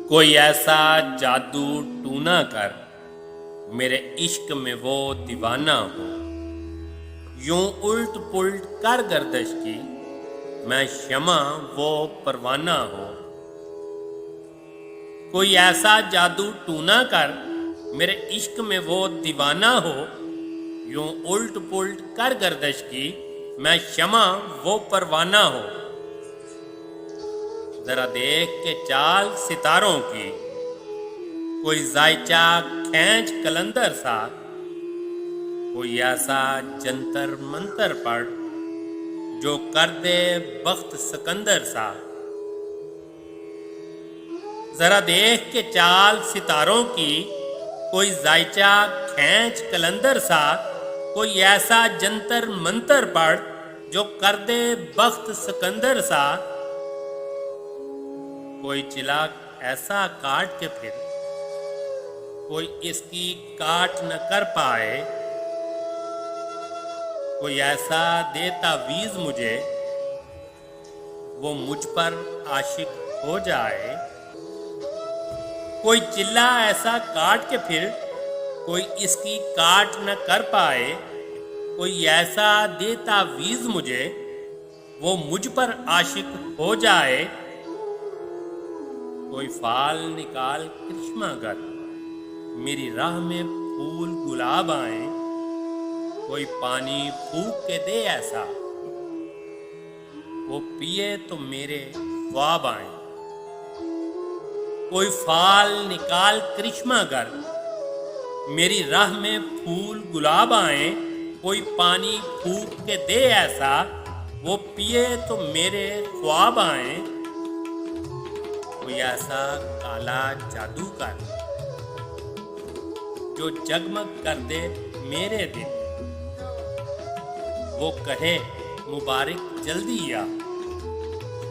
कोई ऐसा जादू टूना कर मेरे इश्क में वो दीवाना हो। यूं उल्ट पुल्ट कर गर्दश की मैं शमा वो परवाना हो। कोई ऐसा जादू टूना कर मेरे इश्क में वो दीवाना हो। यूं उल्ट पुल्ट कर गर्दश की मैं शमा वो परवाना हो। जरा देख के चाल सितारों की, कोई जायचा खींच कलंदर सा, कोई ऐसा जंतर मंतर पढ़ जो कर दे बख्त सिकंदर सा। जरा देख के चाल सितारों की, कोई जायचा खींच कलंदर सा, कोई ऐसा जंतर मंतर पढ़ जो कर दे बख्त सिकंदर सा। कोई चिलाक ऐसा काट के फिर कोई इसकी काट न कर पाए। कोई ऐसा देता वीज मुझे वो मुझ पर आशिक हो जाए। कोई चिल्ला ऐसा काट के फिर कोई इसकी काट न कर पाए। कोई ऐसा देता वीज मुझे वो मुझ पर आशिक हो जाए। कोई फाल निकाल कृष्णा कर मेरी राह में फूल गुलाब आए। कोई पानी फूक के दे ऐसा वो पिए तो मेरे ख्वाब आए। कोई फाल निकाल कृष्णा कर मेरी राह में फूल गुलाब आए। कोई पानी फूक के दे ऐसा वो पिए तो मेरे ख्वाब आए। कोई ऐसा काला जादू कर जो जगमग कर दे मेरे दिन, वो कहे मुबारक जल्दी आ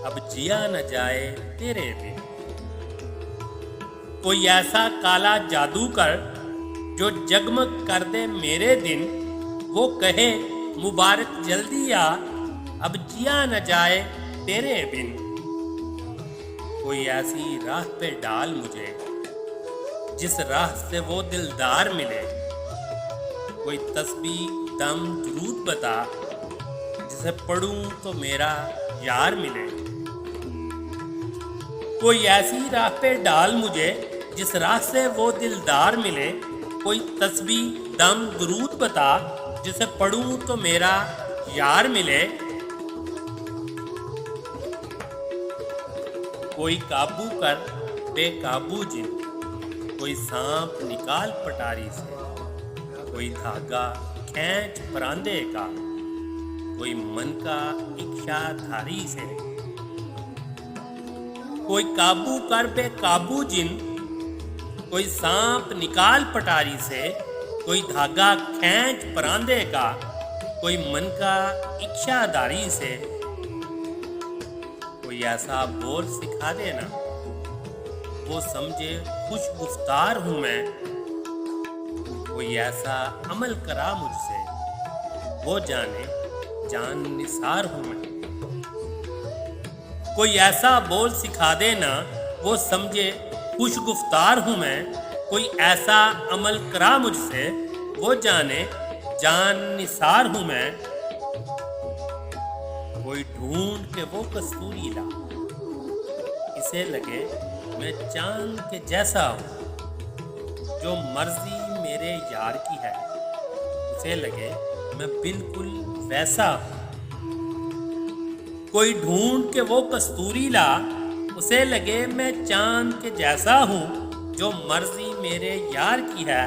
अब जिया न जाए तेरे बिन। कोई ऐसा काला जादू कर जो जगमग कर दे मेरे दिन, वो कहे मुबारक जल्दी आ अब जिया न जाए तेरे बिन। कोई ऐसी राह पे डाल मुझे जिस राह से वो दिलदार मिले। कोई तस्बीह दम दुरूद बता जिसे पढ़ूं तो मेरा यार मिले। कोई ऐसी राह पे डाल मुझे जिस राह से वो दिलदार मिले। कोई तस्बीह दम दुरूद बता जिसे पढ़ूं तो मेरा यार मिले। कोई काबू कर बेकाबू जिन, कोई सांप निकाल पटारी से। कोई धागा खींच परांदे का, कोई मन का इच्छाधारी से। कोई काबू कर बेकाबू जिन, कोई सांप निकाल पटारी से। कोई धागा खींच परांदे का, कोई मन का इच्छाधारी से। कोई ऐसा बोल सिखा देना वो समझे खुश गुफ्तार हूं मैं। कोई ऐसा अमल करा मुझसे वो जाने जान निसार हूं मैं। कोई ऐसा बोल सिखा देना वो समझे खुश गुफ्तार हूं मैं। कोई ऐसा अमल करा मुझसे वो जाने जान निसार हूं मैं। कोई ढूंढ के वो कस्तूरी ला इसे लगे मैं चांद के जैसा हूँ। जो मर्जी मेरे यार की है उसे लगे मैं बिल्कुल वैसा हूँ। कोई ढूंढ के वो कस्तूरी ला उसे लगे मैं चांद के जैसा हूँ। जो मर्जी मेरे यार की है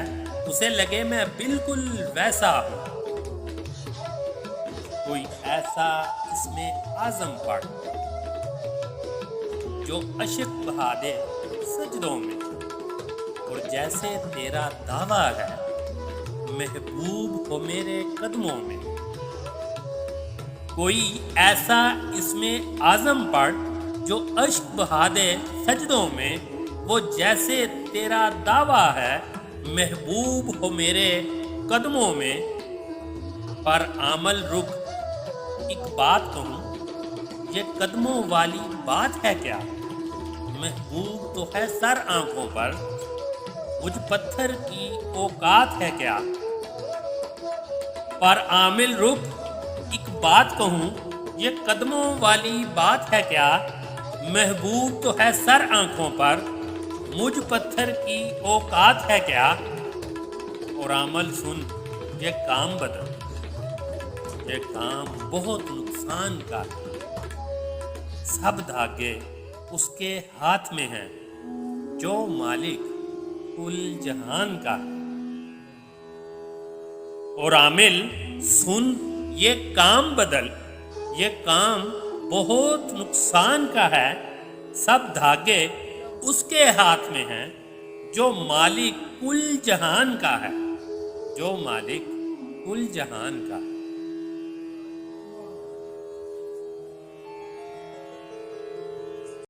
उसे लगे मैं बिल्कुल वैसा हूँ। कोई ऐसा इसमें आजम पढ़ जो अशक बहा दे सजदों में। और जैसे तेरा दावा है महबूब हो मेरे कदमों में। कोई ऐसा इसमें आजम पढ़ जो अश्क बहा दे सजदों में। वो जैसे तेरा दावा है महबूब हो मेरे कदमों में। पर आमल रुख एक बात कहूँ, ये कदमों वाली बात है क्या? महबूब तो है सर आंखों पर, मुझ पत्थर की औकात है क्या। पर आमिल रुक, एक बात कहूँ, ये कदमों वाली बात है क्या। महबूब तो है सर आंखों पर, मुझ पत्थर की औकात है क्या। और अमल सुन, ये काम बदल, ये काम बहुत नुकसान का है। सब धागे उसके हाथ में हैं, जो मालिक कुल जहान का है। और आमिल सुन, ये काम बदल, ये काम बहुत नुकसान का है। सब धागे उसके हाथ में हैं, जो मालिक कुल जहान का है, जो मालिक कुल जहान